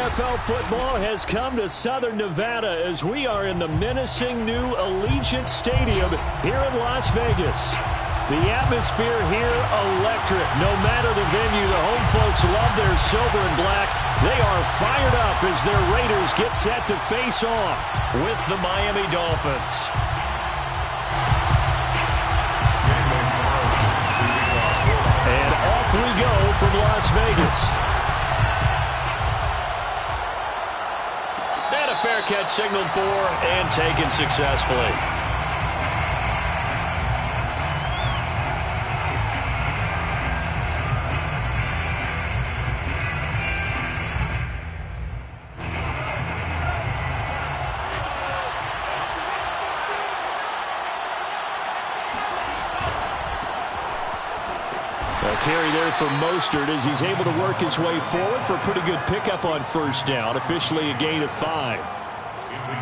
NFL football has come to Southern Nevada as we are in the menacing new Allegiant Stadium here in Las Vegas. The atmosphere here, electric. No matter the venue, the home folks love their silver and black. They are fired up as their Raiders get set to face off with the Miami Dolphins. And off we go from Las Vegas. And a fair catch signaled for and taken successfully. Carry there for Mostert as he's able to work his way forward for a pretty good pickup on first down. Officially a gain of 5.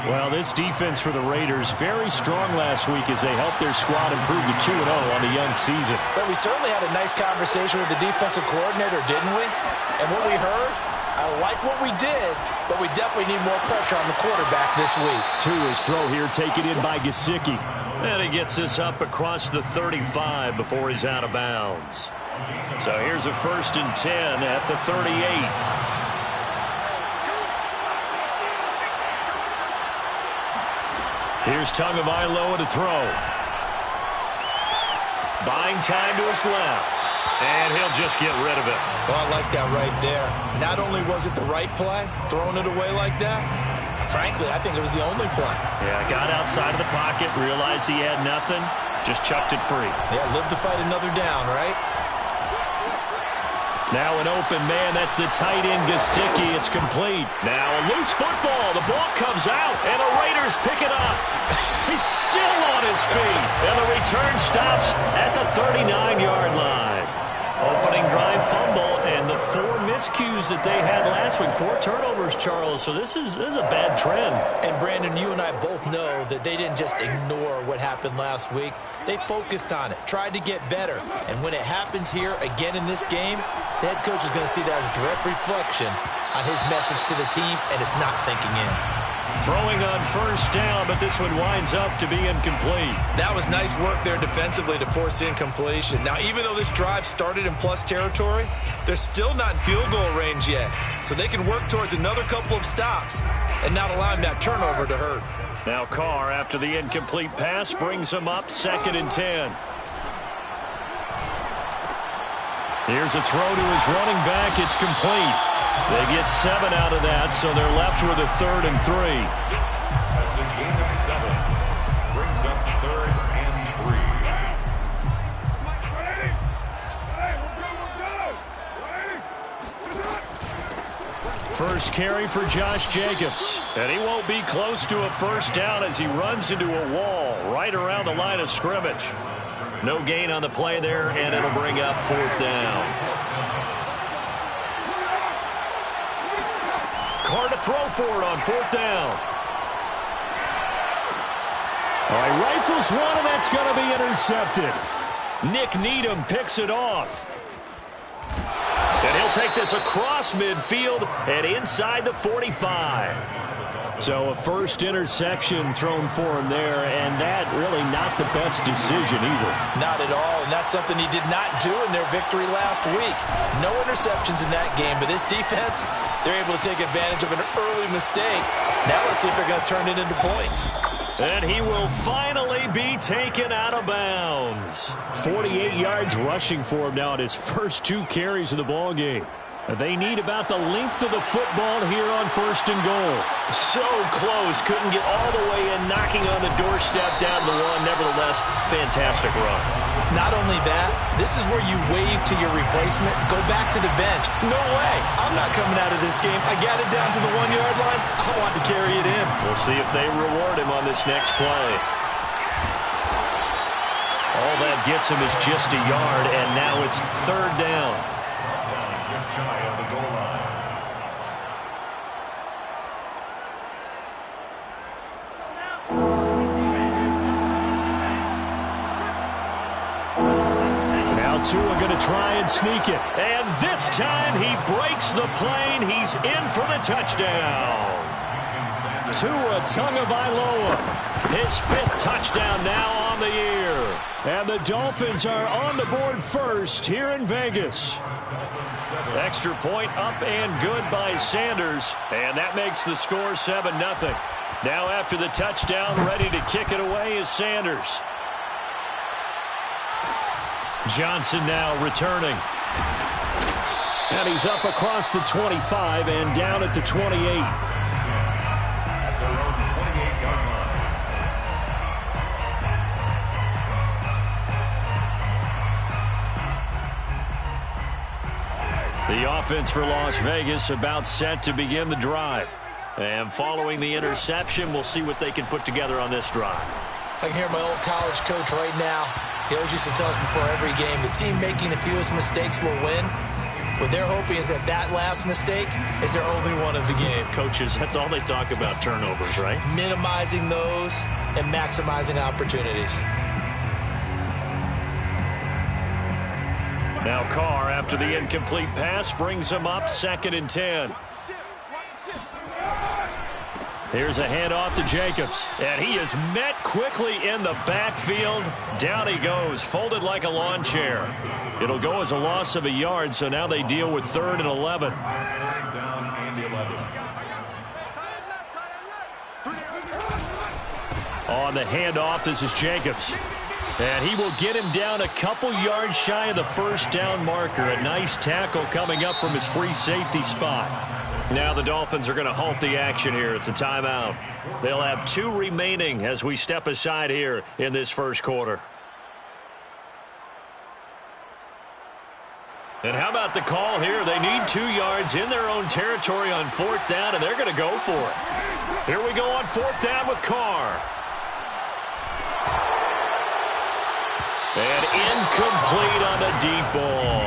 Well, this defense for the Raiders very strong last week as they helped their squad improve to 2-0 on the young season. But we certainly had a nice conversation with the defensive coordinator, didn't we? And what we heard, I like what we did, but we definitely need more pressure on the quarterback this week. Tua's throw here taken in by Gesicki. And he gets this up across the 35 before he's out of bounds. So here's a 1st and 10 at the 38. Here's Tagovailoa to throw. Buying time to his left. And he'll just get rid of it. Oh, I like that right there. Not only was it the right play, throwing it away like that, frankly, I think it was the only play. Yeah, got outside of the pocket, realized he had nothing, just chucked it free. Yeah, live to fight another down, right? Now an open man. That's the tight end, Gesicki. It's complete. Now a loose football. The ball comes out, and the Raiders pick it up. He's still on his feet. And the return stops at the 39-yard line. Opening drive fumble, and the 4 miscues that they had last week. 4 turnovers, Charles. So this is a bad trend. And, Brandon, you and I both know that they didn't just ignore what happened last week. They focused on it, tried to get better. And when it happens here again in this game, the head coach is going to see that as a direct reflection on his message to the team, and it's not sinking in. Throwing on first down, but this one winds up to be incomplete. That was nice work there defensively to force incompletion. Now, even though this drive started in plus territory, they're still not in field goal range yet. So they can work towards another couple of stops and not allowing that turnover to hurt. Now Carr, after the incomplete pass, brings him up 2nd and 10. Here's a throw to his running back. It's complete. They get 7 out of that, so they're left with a 3rd and 3. That's a gain of 7. Brings up 3rd and 3. First carry for Josh Jacobs. And he won't be close to a first down as he runs into a wall right around the line of scrimmage. No gain on the play there, and it'll bring up 4th down. Carr to throw for it on 4th down. All right, rifles one, and that's going to be intercepted. Nick Needham picks it off. And he'll take this across midfield and inside the 45. So a first interception thrown for him there, and that really not the best decision either. Not at all, and that's something he did not do in their victory last week. No interceptions in that game, but this defense, they're able to take advantage of an early mistake. Now let's see if they're going to turn it into points. And he will finally be taken out of bounds. 48 yards rushing for him now at his first 2 carries of the ballgame. They need about the length of the football here on 1st and goal. So close, couldn't get all the way in, knocking on the doorstep down the one. Nevertheless, fantastic run. Not only that, this is where you wave to your replacement, go back to the bench. No way, I'm not coming out of this game. I got it down to the 1-yard line. I want to carry it in. We'll see if they reward him on this next play. All that gets him is just a yard, and now it's 3rd down. Shy of the goal line. Tua going to try and sneak it. And this time he breaks the plane. He's in for the touchdown. Tua Tagovailoa, his 5th touchdown now on the year. And the Dolphins are on the board first here in Vegas. Extra point up and good by Sanders. And that makes the score 7-0. Now after the touchdown, ready to kick it away is Sanders. Johnson now returning. And he's up across the 25 and down at the 28. At their own 28-yard line. The offense for Las Vegas about set to begin the drive. And following the interception, we'll see what they can put together on this drive. I can hear my old college coach right now. He always used to tell us before every game, the team making the fewest mistakes will win. What they're hoping is that last mistake is their only one of the game. Coaches, that's all they talk about, turnovers, right? Minimizing those and maximizing opportunities. Now Carr, after the incomplete pass, brings him up 2nd and 10. Here's a handoff to Jacobs, and he is met quickly in the backfield. Down he goes, folded like a lawn chair. It'll go as a loss of a yard, so now they deal with 3rd and 11. Down and 11. On the handoff, this is Jacobs. And he will get him down a couple yards shy of the 1st down marker. A nice tackle coming up from his free safety spot. Now the Dolphins are going to halt the action here. It's a timeout. They'll have 2 remaining as we step aside here in this first quarter. And how about the call here? They need 2 yards in their own territory on 4th down, and they're going to go for it. Here we go on 4th down with Carr. And incomplete on the deep ball.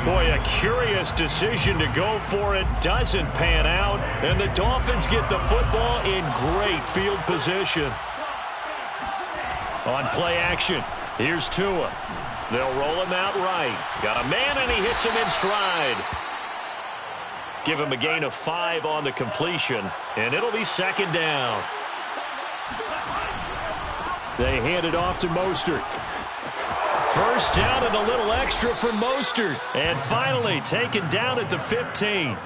Boy, a curious decision to go for it. Doesn't pan out. And the Dolphins get the football in great field position. On play action, here's Tua. They'll roll him out right. Got a man, and he hits him in stride. Give him a gain of 5 on the completion, and it'll be 2nd down. They hand it off to Mostert. 1st down and a little extra from Mostert. And finally taken down at the 15.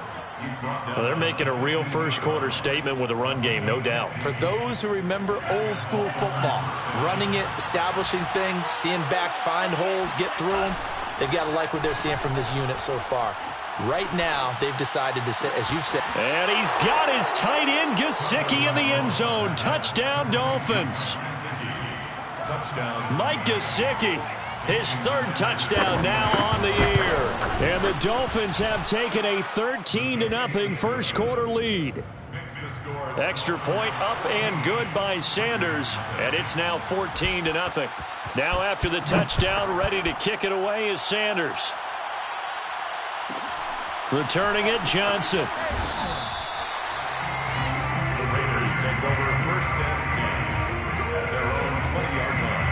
Well, they're making a real first quarter statement with a run game, no doubt. For those who remember old school football, running it, establishing things, seeing backs find holes, get through them, they've got to like what they're seeing from this unit so far. Right now, they've decided to sit, as you've said. And he's got his tight end, Gesicki, in the end zone. Touchdown, Dolphins. Touchdown. Mike Gesicki. His 3rd touchdown now on the year. And the Dolphins have taken a 13-0 first quarter lead. Extra point up and good by Sanders. And it's now 14-0. Now after the touchdown, ready to kick it away is Sanders. Returning it, Johnson. The Raiders take over 1st and 10 at their own 20-yard line.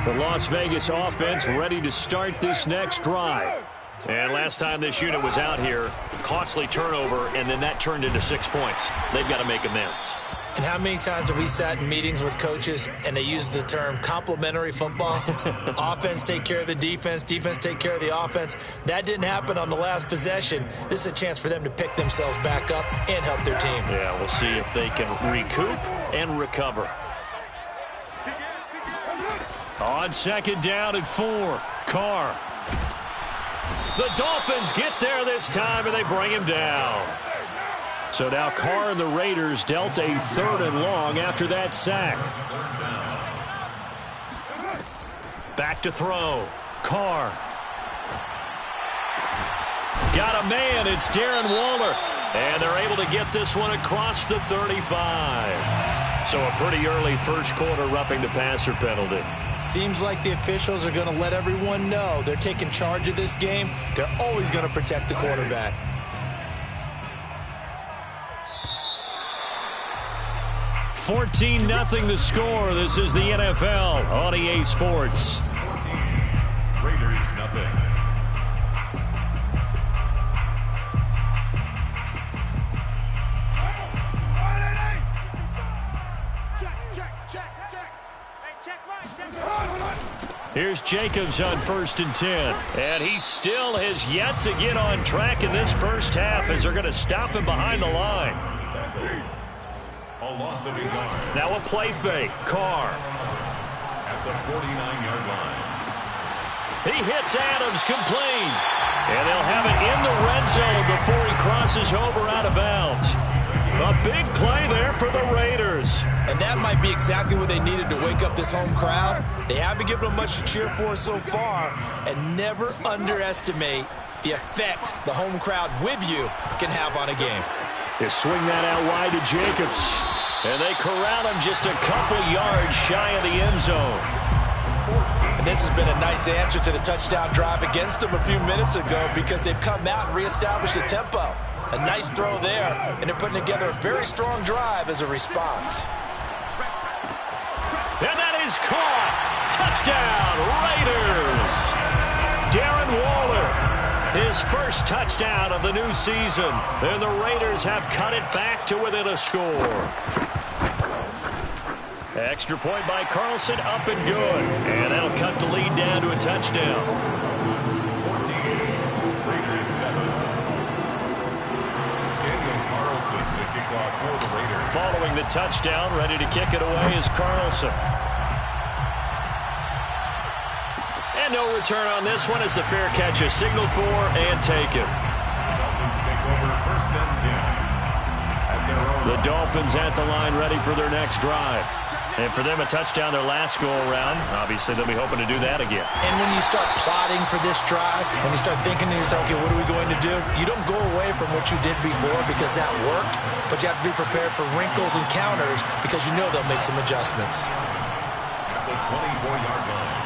The Las Vegas offense ready to start this next drive. And last time this unit was out here, costly turnover, and then that turned into 6 points. They've got to make amends. And how many times have we sat in meetings with coaches and they use the term complementary football? Offense take care of the defense, defense take care of the offense. That didn't happen on the last possession. This is a chance for them to pick themselves back up and help their team. Yeah, we'll see if they can recoup and recover. On 2nd down and 4, Carr. The Dolphins get there this time, and they bring him down. So now Carr and the Raiders dealt a 3rd and long after that sack. Back to throw. Carr. Got a man. It's Darren Waller. And they're able to get this one across the 35. So a pretty early first quarter roughing the passer penalty. Seems like the officials are going to let everyone know they're taking charge of this game. They're always going to protect the quarterback. 14-0 the score. This is the NFL on EA Sports. 14, Raiders nothing. Here's Jacobs on 1st and 10. And he still has yet to get on track in this first half as they're going to stop him behind the line. A loss of a yard. Now a play fake. Carr. At the 49-yard line. He hits Adams complete. And they'll have it in the red zone before he crosses over out of bounds. A big play there for the Raiders. And that might be exactly what they needed to wake up this home crowd. They haven't given them much to cheer for so far. And never underestimate the effect the home crowd with you can have on a game. They swing that out wide to Jacobs. And they corral him just a couple yards shy of the end zone. And this has been a nice answer to the touchdown drive against them a few minutes ago because they've come out and reestablished the tempo. A nice throw there, and they're putting together a very strong drive as a response. And that is caught. Touchdown, Raiders. Darren Waller, his first touchdown of the new season. And the Raiders have cut it back to within a score. Extra point by Carlson, up and good. And that'll cut the lead down to a touchdown. 14, Raiders 7. The kickoff for the Raiders. Following the touchdown, ready to kick it away is Carlson. And no return on this one as the fair catch is signaled for and taken. Dolphins take over 1st and 10. At their own. The Dolphins at the line ready for their next drive. And for them, a touchdown their last go-around. Obviously, they'll be hoping to do that again. And when you start plotting for this drive, when you start thinking to yourself, okay, what are we going to do? You don't go away from what you did before because that worked, but you have to be prepared for wrinkles and counters because you know they'll make some adjustments. At the 24-yard line.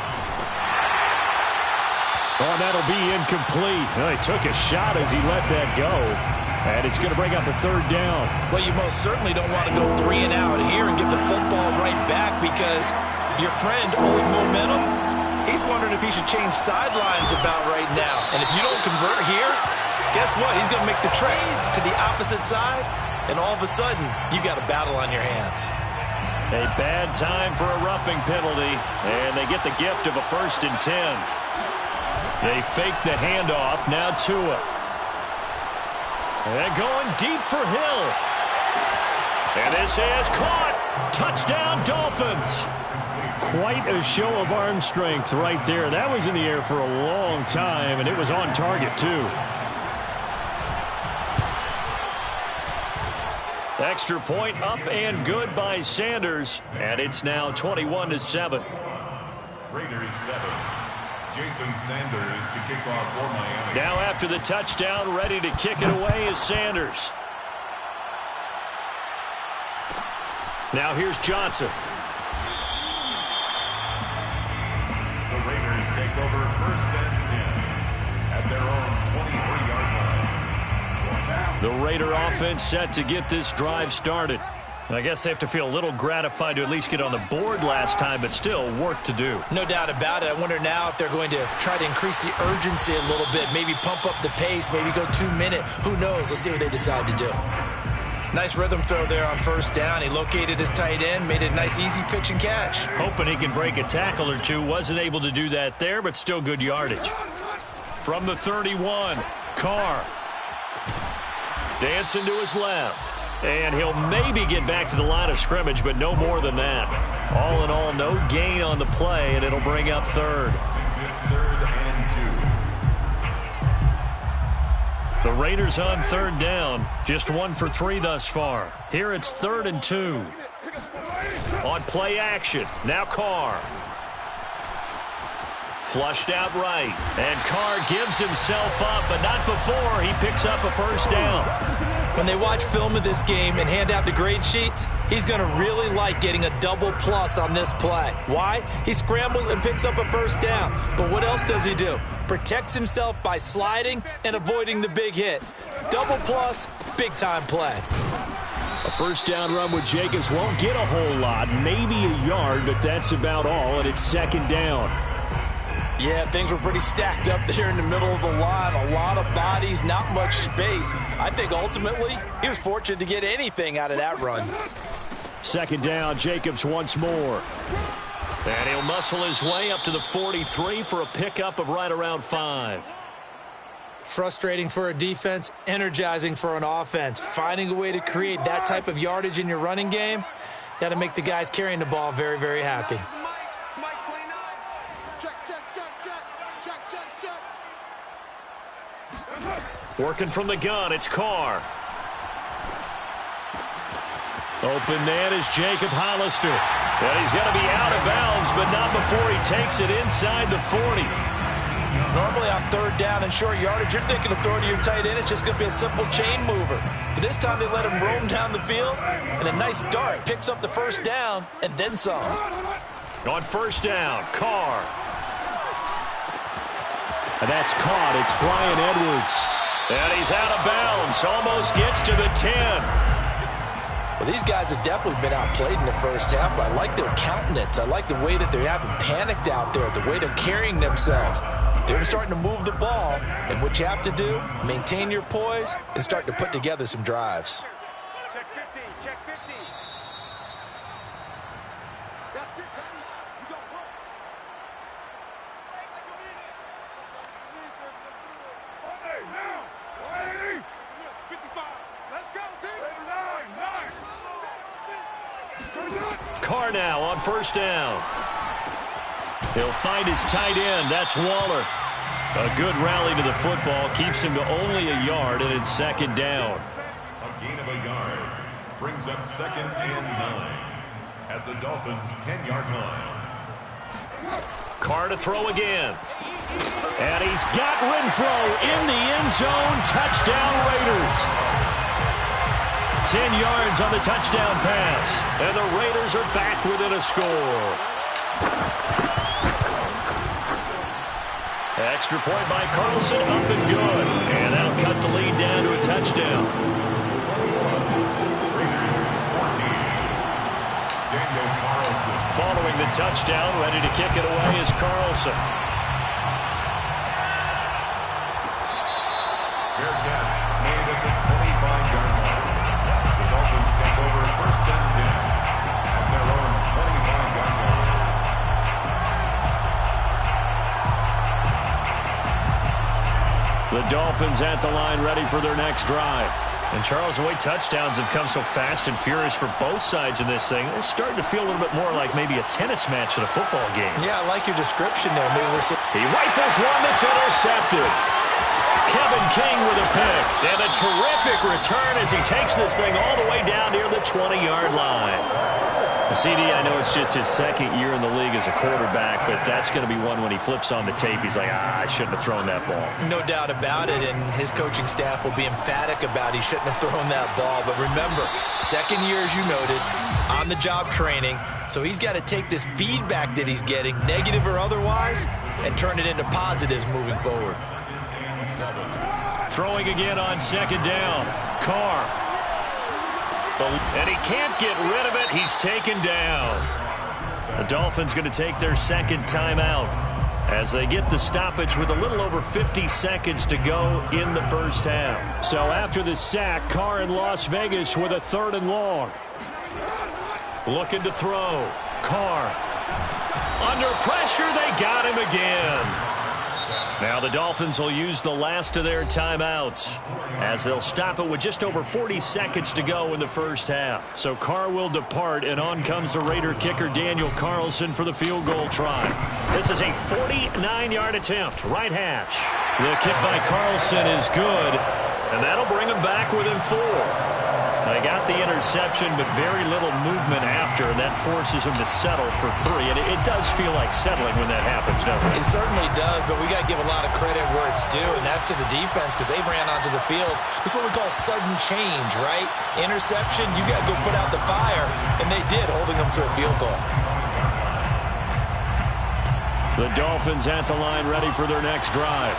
Oh, that'll be incomplete. Well, he took a shot as he let that go. And it's going to bring up a 3rd down. Well, you most certainly don't want to go 3 and out here and get the football right back because your friend, Old Momentum, he's wondering if he should change sidelines about right now. And if you don't convert here, guess what? He's going to make the trek to the opposite side, and all of a sudden, you've got a battle on your hands. A bad time for a roughing penalty, and they get the gift of a 1st and 10. They fake the handoff, now Tua. And going deep for Hill. And this is caught. Touchdown, Dolphins. Quite a show of arm strength right there. That was in the air for a long time, and it was on target, too. Extra point up and good by Sanders. And it's now 21-7. Raiders 7. Jason Sanders to kick off for Miami. Now after the touchdown, ready to kick it away is Sanders. Now here's Johnson. The Raiders take over 1st and 10 at their own 23-yard line. The Raider offense set to get this drive started. I guess they have to feel a little gratified to at least get on the board last time, but still work to do. No doubt about it. I wonder now if they're going to try to increase the urgency a little bit, maybe pump up the pace, maybe go 2-minute. Who knows? Let's see what they decide to do. Nice rhythm throw there on 1st down. He located his tight end, made it a nice easy pitch and catch. Hoping he can break a tackle or two. Wasn't able to do that there, but still good yardage. From the 31, Carr. Dancing to his left. And he'll maybe get back to the line of scrimmage, but no more than that. All in all, no gain on the play, and it'll bring up 3rd. 3rd and 2. The Raiders on 3rd down. Just 1 for 3 thus far. Here it's 3rd and 2. On play action. Now Carr. Flushed out right. And Carr gives himself up, but not before he picks up a 1st down. When they watch film of this game and hand out the grade sheets, he's going to really like getting a double plus on this play. Why? He scrambles and picks up a 1st down. But what else does he do? Protects himself by sliding and avoiding the big hit. Double plus, big time play. A first down run with Jacobs won't get a whole lot, maybe a yard, but that's about all, and it's second down. Yeah, things were pretty stacked up there in the middle of the line. A lot of bodies, not much space. I think ultimately he was fortunate to get anything out of that run. Second down, Jacobs once more. And he'll muscle his way up to the 43 for a pickup of right around 5. Frustrating for a defense, energizing for an offense. Finding a way to create that type of yardage in your running game, that'll make the guys carrying the ball very, very happy. Working from the gun, it's Carr. Open man is Jacob Hollister. And he's going to be out of bounds, but not before he takes it inside the 40. Normally on third down and short yardage, you're thinking of throwing to your tight end. It's just going to be a simple chain mover. But this time they let him roam down the field, and a nice dart picks up the first down and then some. On first down, Carr. And that's caught. It's Brian Edwards. And he's out of bounds. Almost gets to the 10. Well, these guys have definitely been outplayed in the first half, but I like their countenance. I like the way that they're having panicked out there, the way they're carrying themselves. They're starting to move the ball, and what you have to do, maintain your poise and start to put together some drives. Check 15, check 15. That's it, buddy. You go quick. Like you mean it. Hey, now. 80. 55. Let's go, team. 9. Carr now on first down. He'll find his tight end. That's Waller. A good rally to the football. Keeps him to only a yard, and it's second down. A gain of a yard brings up second and 9 at the Dolphins' 10-yard line. Carr to throw again. And he's got Renfro in the end zone. Touchdown Raiders. 10 yards on the touchdown pass. And the Raiders are back within a score. Extra point by Carlson, up and good. And that'll cut the lead down to a touchdown. Raiders 14. Daniel Carlson. Following the touchdown, ready to kick it away is Carlson. Fair catch made at the 25-yard line. The Dolphins take over first and 10 at their own 25-yard line. The Dolphins at the line, ready for their next drive. And Charles, the way touchdowns have come so fast and furious for both sides of this thing, it's starting to feel a little bit more like maybe a tennis match at a football game. Yeah, I like your description there. Maybe we're seeing... He rifles one that's intercepted. Kevin King with a pick. And a terrific return as he takes this thing all the way down near the 20-yard line. CD, I know it's just his second year in the league as a quarterback, but that's going to be one when he flips on the tape. He's like, I shouldn't have thrown that ball. No doubt about it, and his coaching staff will be emphatic about he shouldn't have thrown that ball. But remember, second year, as you noted, on-the-job training, so he's got to take this feedback that he's getting, negative or otherwise, and turn it into positives moving forward. Throwing again on second down. Carr. And he can't get rid of it. He's taken down. The Dolphins going to take their second timeout as they get the stoppage with a little over 50 seconds to go in the first half. So after the sack, Carr in Las Vegas with a 3rd and long. Looking to throw. Carr. Under pressure, they got him again. Now the Dolphins will use the last of their timeouts as they'll stop it with just over 40 seconds to go in the first half. So Carr will depart, and on comes the Raider kicker Daniel Carlson for the field goal try. This is a 49-yard attempt, right hash. The kick by Carlson is good, and that'll bring him back within 4. They got the interception, but very little movement after, and that forces him to settle for 3. And it does feel like settling when that happens, doesn't it? It certainly does, but we got to give a lot of credit where it's due, and that's to the defense because they ran onto the field. This is what we call sudden change, right? Interception, you got to go put out the fire, and they did, holding them to a field goal. The Dolphins at the line, ready for their next drive.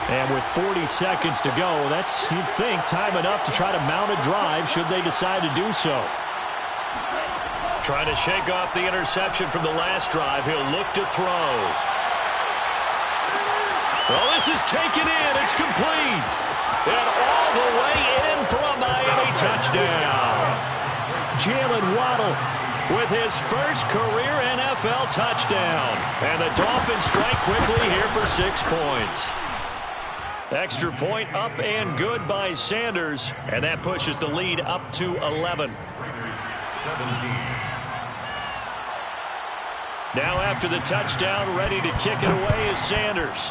And with 40 seconds to go, that's, you'd think, time enough to try to mount a drive should they decide to do so. Trying to shake off the interception from the last drive. He'll look to throw. Well, this is taken in. It's complete. And all the way in for a Miami touchdown. Jalen Waddle with his first career NFL touchdown. And the Dolphins strike quickly here for 6 points. Extra point up and good by Sanders. And that pushes the lead up to 11. 17. Now after the touchdown, ready to kick it away is Sanders.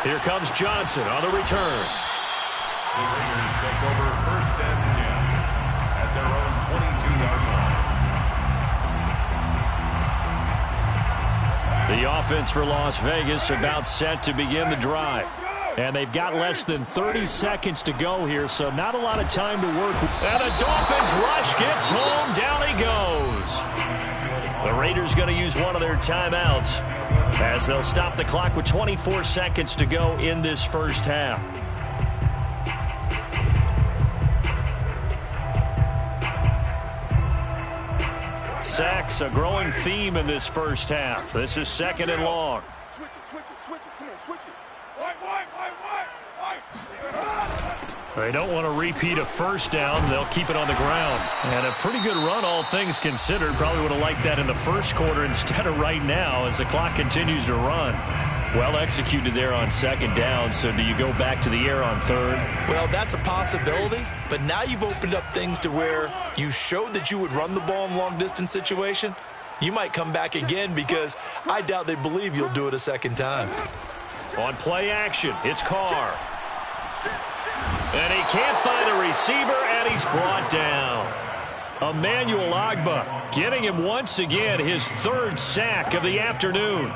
Here comes Johnson on the return. The Raiders take over 1st and 10 at their own 22-yard line. The offense for Las Vegas about set to begin the drive. And they've got less than 30 seconds to go here, so not a lot of time to work. And the Dolphins rush gets home. Down he goes. The Raiders going to use one of their timeouts as they'll stop the clock with 24 seconds to go in this first half. Sacks, a growing theme in this first half. This is 2nd and long. Switch it, switch it, switch it. Come on, switch it. White. They don't want to repeat a first down. They'll keep it on the ground. And a pretty good run, all things considered. Probably would have liked that in the first quarter instead of right now as the clock continues to run. Well executed there on 2nd down. So do you go back to the air on 3rd? Well, that's a possibility. But now you've opened up things to where you showed that you would run the ball in long-distance situation. You might come back again because I doubt they believe you'll do it a 2nd time. On play action, it's Carr. And he can't find a receiver, and he's brought down. Emmanuel Ogbah getting him once again his 3rd sack of the afternoon.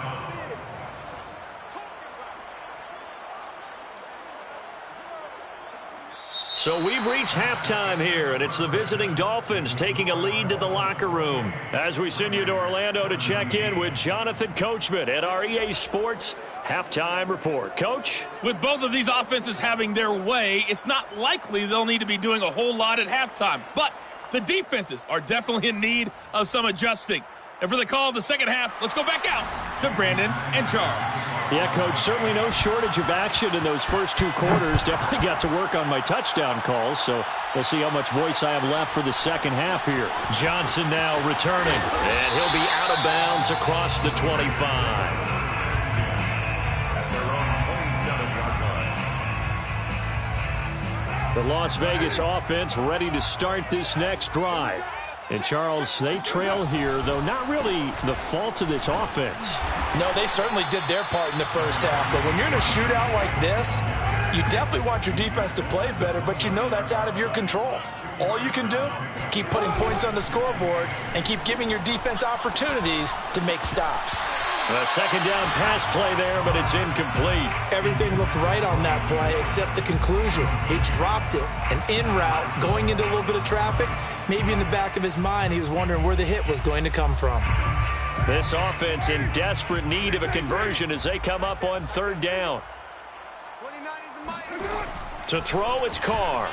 So we've reached halftime here, and it's the visiting Dolphins taking a lead to the locker room. As we send you to Orlando to check in with Jonathan Coachman at our EA Sports Halftime Report. Coach? With both of these offenses having their way, it's not likely they'll need to be doing a whole lot at halftime. But the defenses are definitely in need of some adjusting. And for the call of the second half, let's go back out to Brandon and Charles. Yeah, Coach, certainly no shortage of action in those first 2 quarters. Definitely got to work on my touchdown calls, so we'll see how much voice I have left for the second half here. Johnson now returning, and he'll be out of bounds across the 25. At their own 27-yard line. The Las Vegas offense ready to start this next drive. And, Charles, they trail here, though not really the fault of this offense. No, they certainly did their part in the first half. But when you're in a shootout like this, you definitely want your defense to play better, but you know that's out of your control. All you can do, keep putting points on the scoreboard and keep giving your defense opportunities to make stops. A 2nd down pass play there, but it's incomplete. Everything looked right on that play except the conclusion. He dropped it, an in route, going into a little bit of traffic. Maybe in the back of his mind, he was wondering where the hit was going to come from. This offense in desperate need of a conversion as they come up on 3rd down. 29 is the mic. To throw, it's Carr.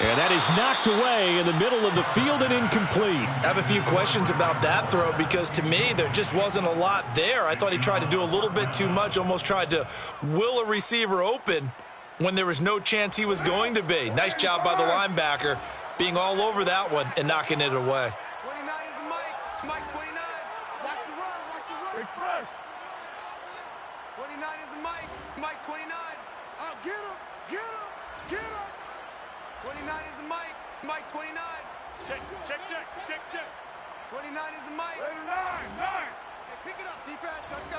And that is knocked away in the middle of the field and incomplete. I have a few questions about that throw because to me there just wasn't a lot there. I thought he tried to do a little bit too much, almost tried to will a receiver open when there was no chance he was going to be. Nice job by the linebacker being all over that one and knocking it away. 29 is the mic. Mike 29. Watch the run. Watch the run. Express. 29 is the mic. Mike 29. Oh, get him. Get him. Get him. 29 is the mic. Mike 29. Check. 29 is the mic. 9. Hey, pick it up, defense. Let's go.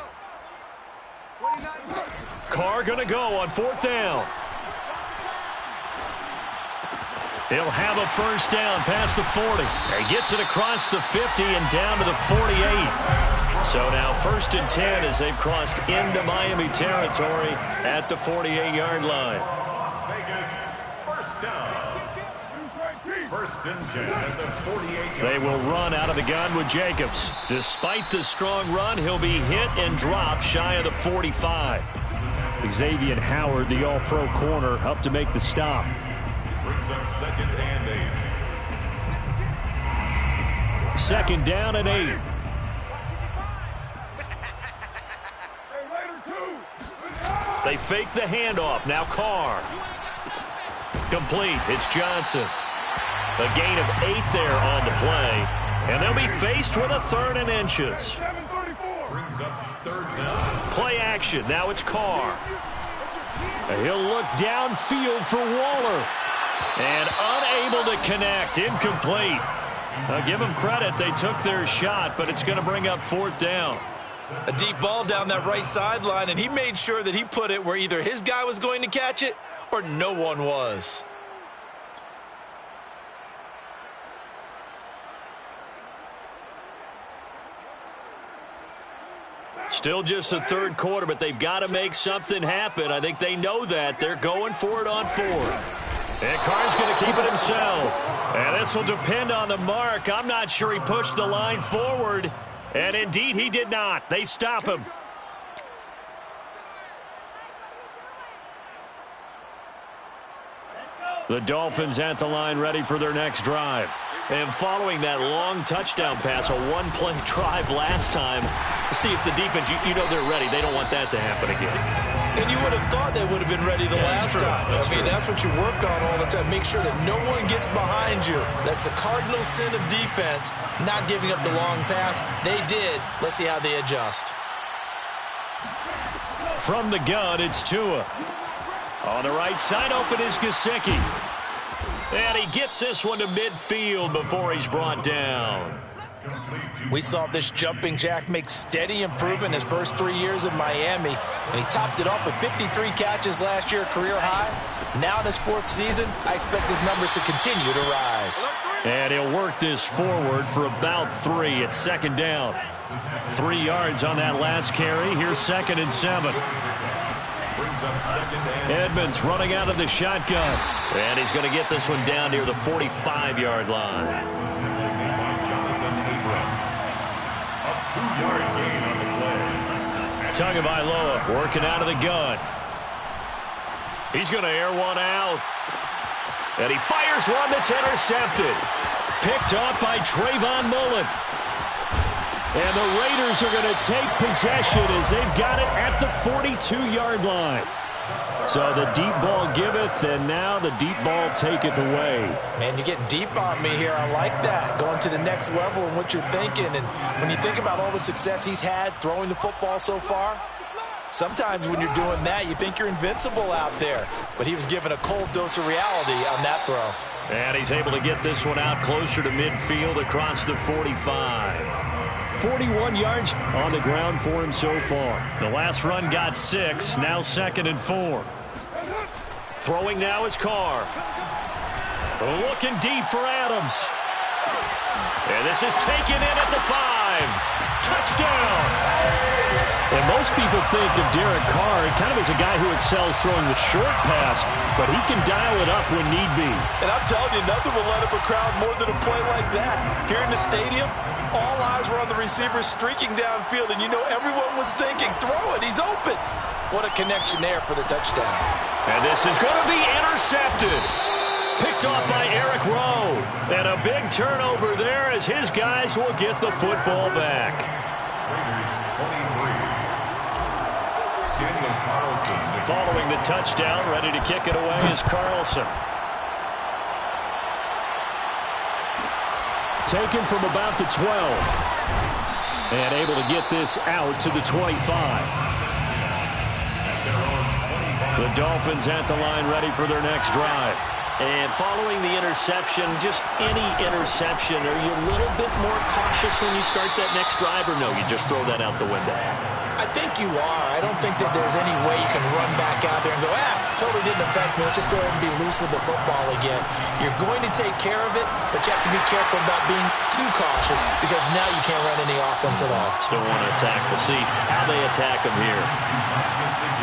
29 is the mic. Carr going to go on 4th down. He'll have a 1st down past the 40. He gets it across the 50 and down to the 48. So now 1st and 10 as they've crossed into Miami territory at the 48-yard line. Las Vegas, 1st down. First and 10 at the 48. They will run out of the gun with Jacobs. Despite the strong run, he'll be hit and dropped shy of the 45. Xavier Howard, the all-pro corner, up to make the stop. Brings up 2nd and 8. 2nd down and 8. They fake the handoff. Now Carr. Complete. It's Johnson. A gain of 8 there on the play. And they'll be faced with a 3rd and inches. Brings up 3rd down. Play action. Now it's Carr. He'll look downfield for Waller. And unable to connect. Incomplete. Now give them credit. They took their shot, but it's going to bring up 4th down. A deep ball down that right sideline, and he made sure that he put it where either his guy was going to catch it or no one was. Still just the 3rd quarter, but they've got to make something happen. I think they know that. They're going for it on 4th. And Carr's going to keep it himself. And this will depend on the mark. I'm not sure he pushed the line forward. And indeed, he did not. They stop him. The Dolphins at the line, ready for their next drive. And following that long touchdown pass, a one-play drive last time, to see if the defense, you know they're ready. They don't want that to happen again. And you would have thought they would have been ready the last time. That's what you work on all the time. Make sure that no one gets behind you. That's the cardinal sin of defense, not giving up the long pass. They did. Let's see how they adjust. From the gun, it's Tua. On the right side, open is Gesicki. And he gets this one to midfield before he's brought down. We saw this jumping jack make steady improvement his first 3 years in Miami, and he topped it off with 53 catches last year, career high. Now in his 4th season, I expect his numbers to continue to rise. And he'll work this forward for about 3 at 2nd down. 3 yards on that last carry. Here's 2nd and 7. Edmonds running out of the shotgun. And he's going to get this one down near the 45-yard line. A 2-yard gain on the play. Tagovailoa working out of the gun. He's going to air one out. And he fires one that's intercepted. Picked off by Trayvon Mullen. And the Raiders are going to take possession as they've got it at the 42-yard line. So the deep ball giveth, and now the deep ball taketh away. Man, you're getting deep on me here. I like that. Going to the next level in what you're thinking. And when you think about all the success he's had throwing the football so far, sometimes when you're doing that, you think you're invincible out there. But he was given a cold dose of reality on that throw. And he's able to get this one out closer to midfield across the 45. 41 yards on the ground for him so far. The last run got 6, now 2nd and 4. Throwing now is Carr. Looking deep for Adams. And this is taken in at the 5. Touchdown! And most people think of Derek Carr kind of as a guy who excels throwing the short pass, but he can dial it up when need be. And I'm telling you, nothing will light up a crowd more than a play like that. Here in the stadium, all eyes were on the receiver streaking downfield, and you know everyone was thinking, throw it, he's open. What a connection there for the touchdown. And this is going to be intercepted. Picked off by Eric Rowe. And a big turnover there as his guys will get the football back. Raiders 23. Daniel Carlson. Following the touchdown, ready to kick it away is Carlson. Taken from about the 12. And able to get this out to the 25. The Dolphins at the line, ready for their next drive. And following the interception, just any interception, are you a little bit more cautious when you start that next drive, or no, you just throw that out the window? I think you are. I don't think that there's any way you can run back out there and go, totally didn't affect me. Let's just go ahead and be loose with the football again. You're going to take care of it, but you have to be careful about being too cautious because now you can't run any offense at all. Still want to attack. We'll see how they attack him here.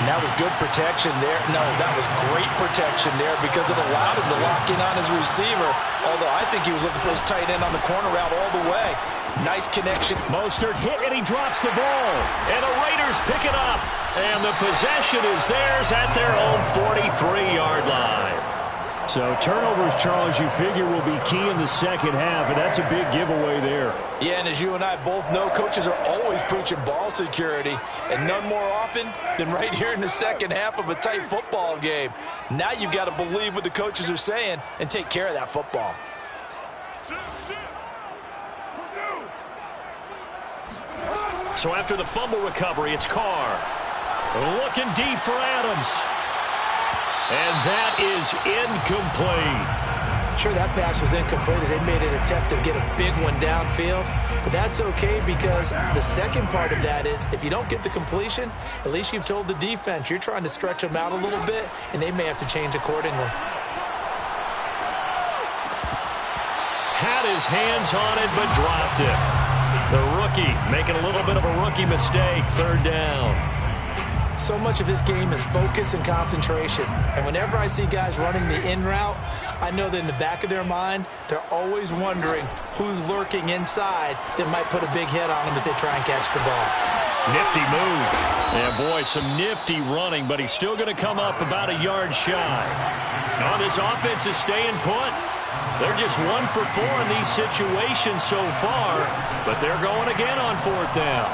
And that was good protection there. No, that was great protection there because it allowed him to lock in on his receiver, although I think he was looking for his tight end on the corner route all the way. Nice connection. Mostert hit, and he drops the ball. And the Raiders pick it up. And the possession is theirs at their own 43-yard line. So turnovers, Charles, you figure will be key in the second half, and that's a big giveaway there. Yeah, and as you and I both know, coaches are always preaching ball security, and none more often than right here in the second half of a tight football game. Now you've got to believe what the coaches are saying and take care of that football. So after the fumble recovery, it's Carr. Looking deep for Adams. And that is incomplete. Sure, that pass was incomplete as they made an attempt to get a big one downfield. But that's okay because the second part of that is if you don't get the completion, at least you've told the defense you're trying to stretch them out a little bit, and they may have to change accordingly. Had his hands on it, but dropped it. The rookie making a little bit of a rookie mistake, third down. So much of this game is focus and concentration. And whenever I see guys running the in route, I know that in the back of their mind, they're always wondering who's lurking inside that might put a big hit on them as they try and catch the ball. Nifty move. Yeah, boy, some nifty running, but he's still going to come up about a yard shy. Now this offense is staying put. They're just 1 for 4 in these situations so far, but they're going again on fourth down.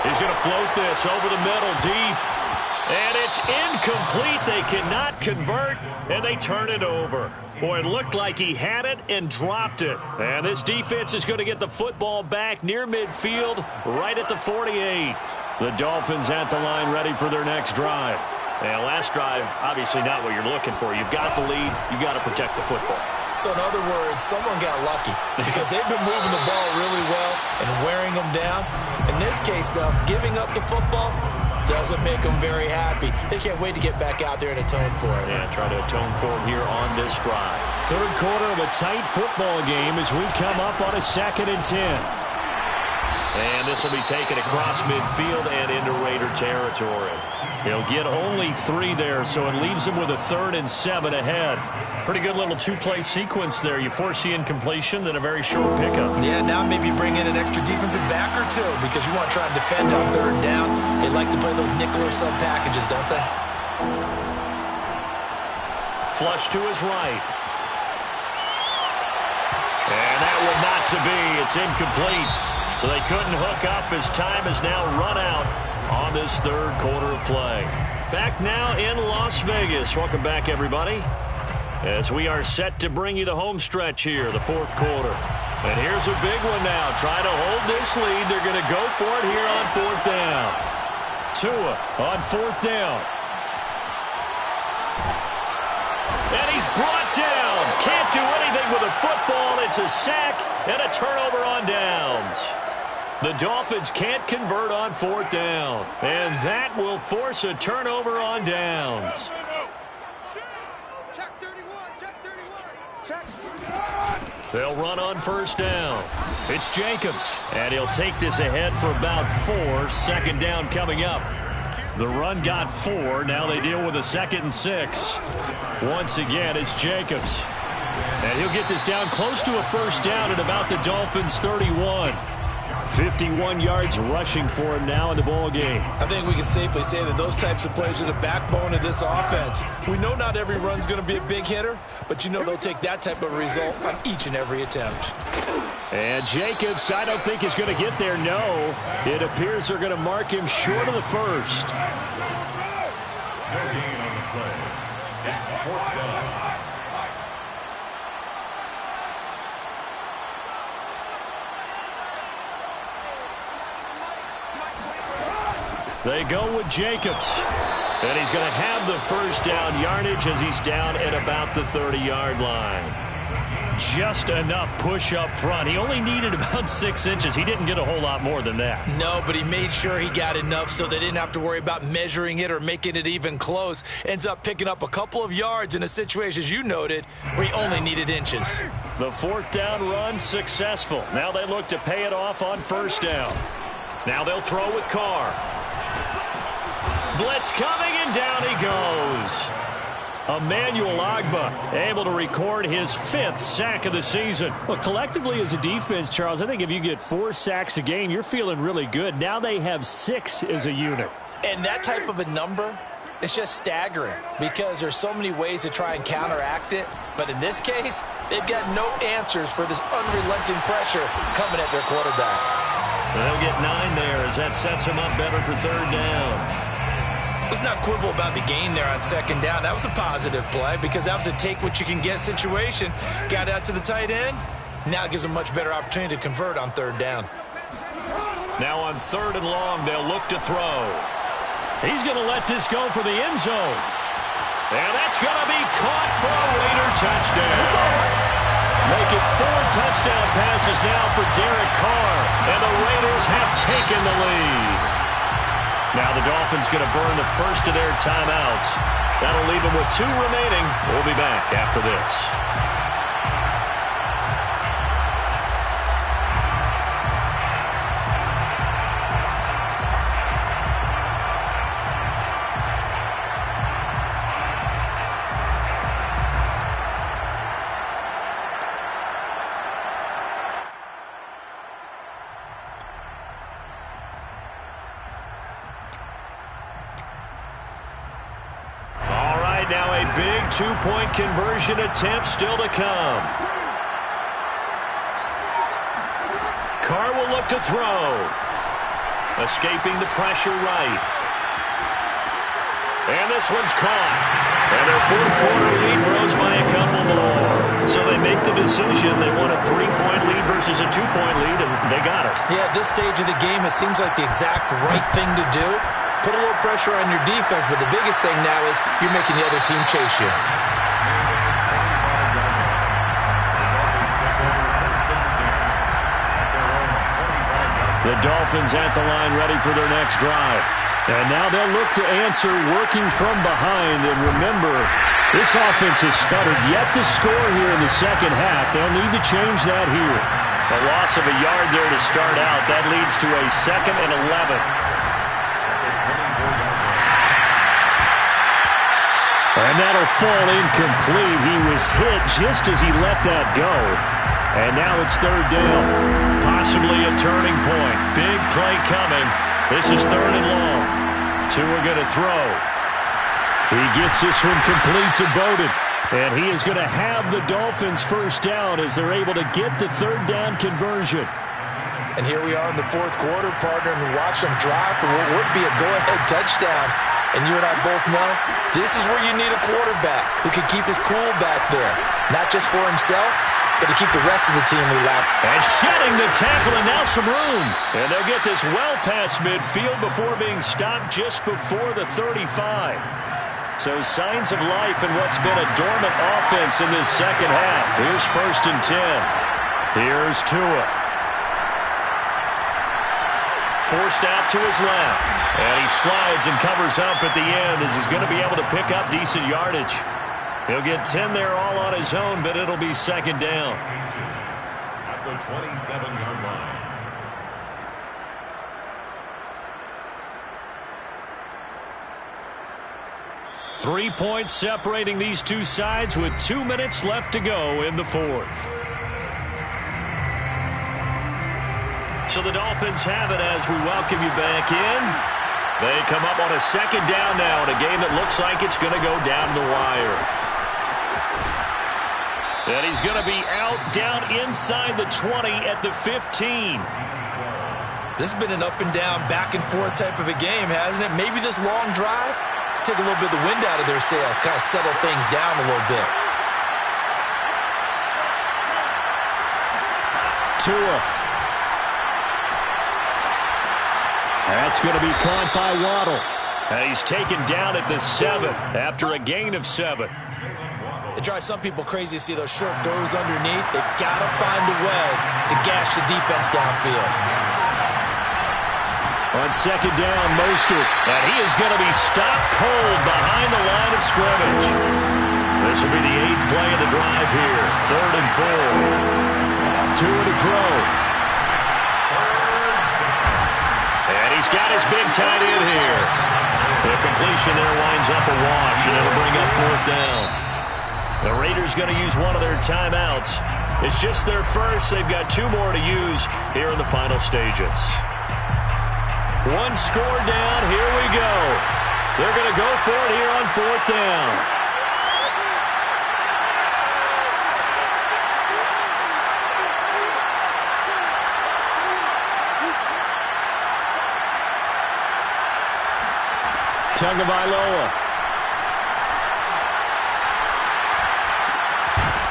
He's going to float this over the middle deep. And it's incomplete. They cannot convert, and they turn it over. Boy, it looked like he had it and dropped it. And this defense is going to get the football back near midfield, right at the 48. The Dolphins at the line ready for their next drive. And last drive, obviously not what you're looking for. You've got the lead. You've got to protect the football. So in other words, someone got lucky because they've been moving the ball really well and wearing them down. In this case, though, giving up the football doesn't make them very happy. They can't wait to get back out there and atone for it. Yeah, try to atone for it here on this drive. Third quarter of a tight football game as we come up on a 2nd and 10. And this will be taken across midfield and into Raider territory. He'll get only 3 there, so it leaves him with a 3rd and 7 ahead. Pretty good little 2-play sequence there. You force the incompletion, then a very short pickup. Yeah, now maybe bring in an extra defensive back or two because you want to try and defend on 3rd down. They like to play those nickel or sub packages, don't they? Flush to his right. And that will not to be. It's incomplete. So they couldn't hook up as time has now run out on this 3rd quarter of play. Back now in Las Vegas. Welcome back, everybody, as we are set to bring you the home stretch here, the 4th quarter. And here's a big one now. Trying to hold this lead. They're going to go for it here on 4th down. Tua on 4th down. And he's brought down. Can't do anything with a football. It's a sack and a turnover on downs. The Dolphins can't convert on 4th down. And that will force a turnover on downs. Check 31, check 31. Check. They'll run on 1st down. It's Jacobs. And he'll take this ahead for about 4. 2nd down coming up. The run got 4. Now they deal with a 2nd and 6. Once again, it's Jacobs. And he'll get this down close to a 1st down at about the Dolphins' 31. 51 yards rushing for him now in the ball game. I think we can safely say that those types of plays are the backbone of this offense. We know not every run's going to be a big hitter, but you know they'll take that type of result on each and every attempt. And Jacobs, I don't think is going to get there. No, it appears they're going to mark him short of the 1st. No gain on the play. It's 4th down. They go with Jacobs. And he's going to have the 1st down yardage as he's down at about the 30-yard line. Just enough push up front. He only needed about 6 inches. He didn't get a whole lot more than that. No, but he made sure he got enough so they didn't have to worry about measuring it or making it even close. Ends up picking up a couple of yards in a situation, as you noted, where he only needed inches. The 4th down run successful. Now they look to pay it off on 1st down. Now they'll throw with Carr. Blitz coming, and down he goes. Emmanuel Ogbah able to record his 5th sack of the season. Well, collectively as a defense, Charles, I think if you get 4 sacks a game, you're feeling really good. Now they have 6 as a unit. And that type of a number, it's just staggering because there's so many ways to try and counteract it. But in this case, they've got no answers for this unrelenting pressure coming at their quarterback. They'll get 9 there as that sets them up better for 3rd down. Let's not quibble about the gain there on 2nd down. That was a positive play because that was a take-what-you-can-get situation. Got out to the tight end. Now it gives them a much better opportunity to convert on 3rd down. Now on 3rd and long, they'll look to throw. He's going to let this go for the end zone. And that's going to be caught for a Raider touchdown. Make it 4 touchdown passes now for Derek Carr. And the Raiders have taken the lead. Now the Dolphins going to burn the first of their timeouts. That'll leave them with 2 remaining. We'll be back after this. Now a big 2-point conversion attempt still to come. Carr will look to throw. Escaping the pressure right. And this one's caught. And their 4th quarter lead grows by a couple more. So they make the decision. They want a 3-point lead versus a 2-point lead, and they got it. Yeah, at this stage of the game, it seems like the exact right thing to do. Put a little pressure on your defense, but the biggest thing now is you're making the other team chase you. The Dolphins at the line ready for their next drive. And now they'll look to answer working from behind. And remember, this offense has sputtered yet to score here in the 2nd half. They'll need to change that here. A loss of a yard there to start out. That leads to a 2nd and 11. And that'll fall incomplete. He was hit just as he let that go. And now it's 3rd down. Possibly a turning point. Big play coming. This is 3rd and long. 2 are going to throw. He gets this one complete to Bowden. And he is going to have the Dolphins 1st down as they're able to get the 3rd down conversion. And here we are in the 4th quarter, partner, and we watch them drive for what would be a go-ahead touchdown. And you and I both know this is where you need a quarterback who can keep his cool back there. Not just for himself, but to keep the rest of the team relaxed. And shedding the tackle, and now some room. And they'll get this well past midfield before being stopped just before the 35. So signs of life in what's been a dormant offense in this 2nd half. Here's 1st and 10. Here's Tua. Forced out to his left. And he slides and covers up at the end as he's going to be able to pick up decent yardage. He'll get 10 there all on his own, but it'll be 2nd down. At the 27-yard line. Three points separating these two sides with 2 minutes left to go in the 4th. So the Dolphins have it as we welcome you back in. They come up on a 2nd down now in a game that looks like it's going to go down the wire. And he's going to be out down inside the 20 at the 15. This has been an up and down, back and forth type of a game, hasn't it? Maybe this long drive take a little bit of the wind out of their sails, kind of settle things down a little bit. Tua. That's going to be caught by Waddle. And he's taken down at the 7 after a gain of 7. It drives some people crazy to see those short throws underneath. They've got to find a way to gash the defense downfield. On second down, Mostert. And he is going to be stopped cold behind the line of scrimmage. This will be the 8th play of the drive here. 3rd and 4. 2 to throw. And he's got his big tight end here. The completion there winds up a wash, and it'll bring up 4th down. The Raiders going to use one of their timeouts. It's just their first. They've got 2 more to use here in the final stages. 1 score down. Here we go. They're going to go for it here on 4th down. Tagovailoa.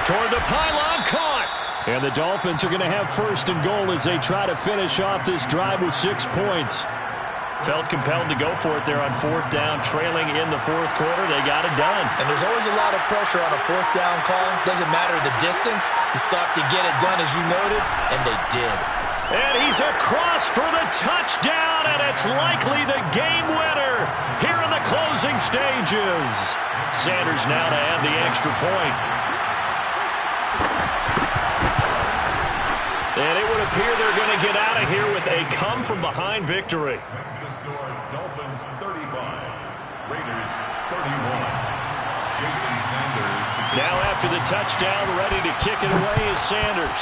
Toward the pylon, caught. And the Dolphins are going to have 1st and goal as they try to finish off this drive with 6 points. Felt compelled to go for it there on 4th down, trailing in the 4th quarter. They got it done. And there's always a lot of pressure on a 4th down call. Doesn't matter the distance. You still have to get it done, as you noted, and they did. And he's across for the touchdown, and it's likely the game winner here in the closing stages. Sanders now to add the extra point. And it would appear they're going to get out of here with a come-from-behind victory. That's the score. Dolphins 35, Raiders 31. Jason Sanders. Now after the touchdown, ready to kick it away is Sanders.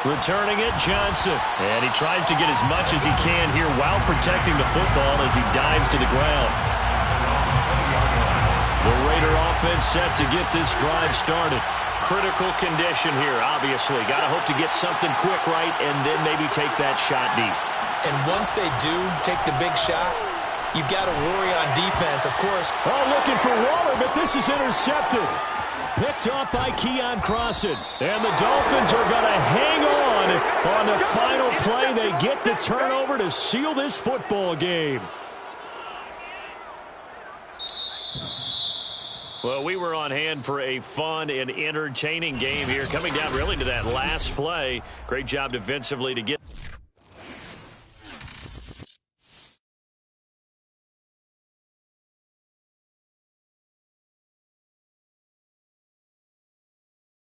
Returning it, Johnson. And he tries to get as much as he can here while protecting the football as he dives to the ground. The Raider offense set to get this drive started. Critical condition here, obviously. Got to hope to get something quick right and then maybe take that shot deep. And once they do take the big shot, you've got to worry on defense, of course. Oh, looking for Waller, but this is intercepted. Picked off by Keon Crossan. And the Dolphins are going to hang on the final play. They get the turnover to seal this football game. Well, we were on hand for a fun and entertaining game here. Coming down really to that last play. Great job defensively to get